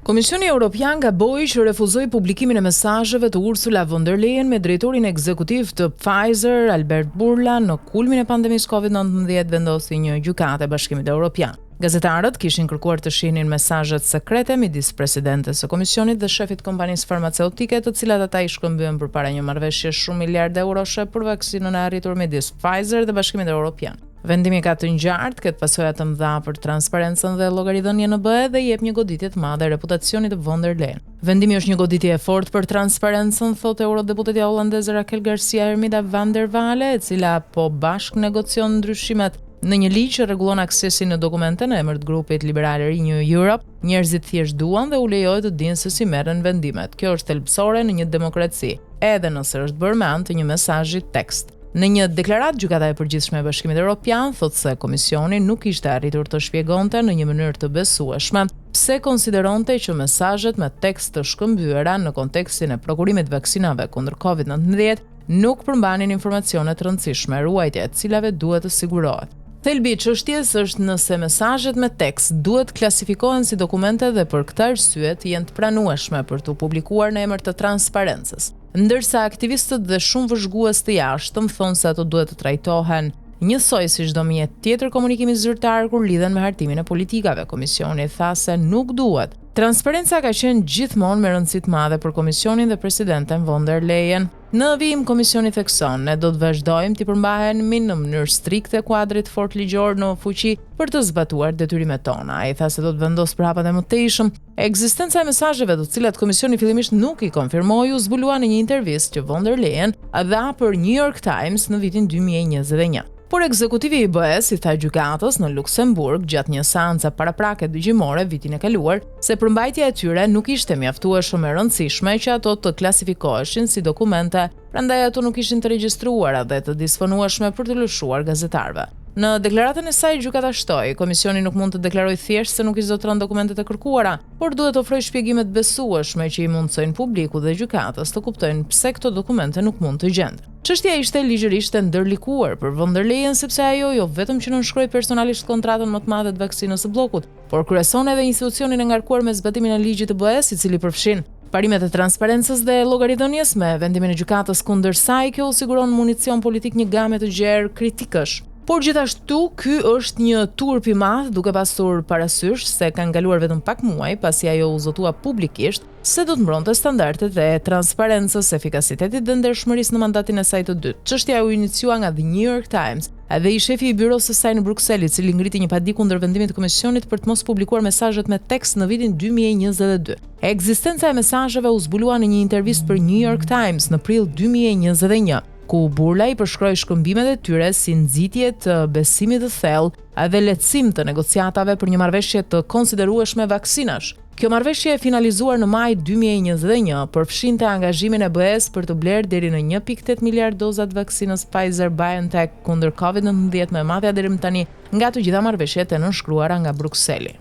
Komisioni Evropian gaboi që refuzoi publikimin e mesazheve të Ursula von der Leyen me drejtorin ekzekutiv të Pfizer, Albert Bourla, në kulmin e pandemisë COVID-19 vendosi një gjykatë e Bashkimit Evropian. Gazetarët kishin kërkuar të shihnin mesazhet sekrete midis presidentes së komisionit dhe shefit kompanisë farmaceutike, të cilat ata i shkëmbyen përpara një marrëveshje shumë miliard euroshe për vaksinën e arritur midis Pfizer dhe Bashkimit Evropian. Vendimi ka të ngjartë këtë pasoja të mëdha për transparencën dhe llogaridhënien në BE dhe jep një goditje të madhe reputacionit të von der Leyen. Vendimi është një goditje e fortë për transparencën, thotë eurodeputata hollandeze Raquel Garcia Hermida van der Wale, e cila po bashk negocion ndryshimet në një ligj që rregullon aksesin në dokumente në emër të grupit liberal Renew Europe. Njerëzit thjesht duan dhe u lejohet të dinë se si merren vendimet. Kjo është thelbësore në një demokraci, edhe nëse është bërë me anë të një mesazhi tekst. Në një deklaratë, Gjykata e Përgjithshme e Bashkimit Evropian thotë se komisioni nuk ishte arritur të shpjegonte në një mënyrë të besueshme pse konsideronte që mesazhet me tekst të shkëmbyera në kontekstin e prokurimit vaksinave kundër COVID-19 nuk përmbanin informacione të rëndësishme, ruajtja e cilave duhet të sigurohet. Thelbi i çështjes është nëse mesazhet me tekst duhet klasifikohen si dokumente dhe për këtë arsye të jenë të pranueshme për të publikuar në emër të transparencës. Ndërsa aktivistët dhe shumë vëzhgues të jashtëm thonë se ato duhet të trajtohen njësoj si çdo mjet tjetër komunikimi zyrtar kur lidhen me hartimin e politikave. Komisioni tha se nuk duhet. Transparenca ka qenë gjithmonë me rëndësi të madhe për komisionin dhe presidenten von der Leyen. Në vijim, komisioni thekson, ne do të vazhdojmë të përmbahemi në mënyrë strikte kuadrit fort ligjor në fuqi për të zbatuar detyrimet tona. Ai tha se do të vendos prapa dhe mëtejshëm. Ekzistenca e mesazheve të cilat komisioni fillimisht nuk i konfirmoi u zbulua në një intervistë që von der Leyen dha për New York Times në vitin 2021. Por ekzekutivi i BE-s i tha gjykatës në Luksemburg gjatë një seance paraprake dëgjimore vitin e kaluar se përmbajtja e tyre nuk ishte mjaftueshëm e rëndësishme që ato të klasifikoheshin si dokumente, prandaj ato nuk ishin të regjistruara dhe të disponueshme për të lëshuar gazetarëve. Në deklaratën e saj, gjykata shtoi, komisioni nuk mund të deklarojë thjesht se nuk i zotëron dokumentet e kërkuara, por duhet të ofrojë shpjegime të besueshme që i mundsojnë publikut dhe gjykatës të kuptojnë pse këto dokumente nuk mund të gjenden. Çështja ishte ligjërisht e ndërlikuar për von der Leyen sepse ajo jo vetëm që nënshkroi personalisht kontratën më të madhe të vaksinës së bllokut, por kryeson edhe institucionin e ngarkuar me zbatimin e ligjit të BE-s, i cili përfshin parimet e transparencës dhe llogaridhënies. Me vendimin e gjykatës kundër saj, kjo u siguron municion politik një game të gjerë kritikësh. Por gjithashtu, ky është një turp i madh, duke pasur parasysh se kanë kaluar vetëm pak muaj pasi ajo u zotua publikisht se do të mbronte standardet e transparencës, efikasitetit dhe ndershmërisë në mandatin e saj të dytë. Çështja u iniciua nga The New York Times dhe i shefi i byros së saj në Bruksel, i cili ngriti një padi kundër vendimit të komisionit për të mos publikuar mesazhet me tekst në vitin 2022. Ekzistenca e mesazheve u zbulua në një intervistë për New York Times në prill 2021. Ku Bourla i përshkroi shkëmbimet e tyre si nxitje të besimit të thellë dhe lehtësim të negociatave për një marrëveshje të konsiderueshme vaksinash. Kjo marrëveshje e finalizuar në maj 2021 përfshinte angazhimin e BE-s për të blerë deri në 1.8 miliard doza të vaksinës Pfizer-BioNTech kundër COVID-19, më e madhja deri më tani nga të gjitha marrëveshjet e nënshkruara nga Brukseli.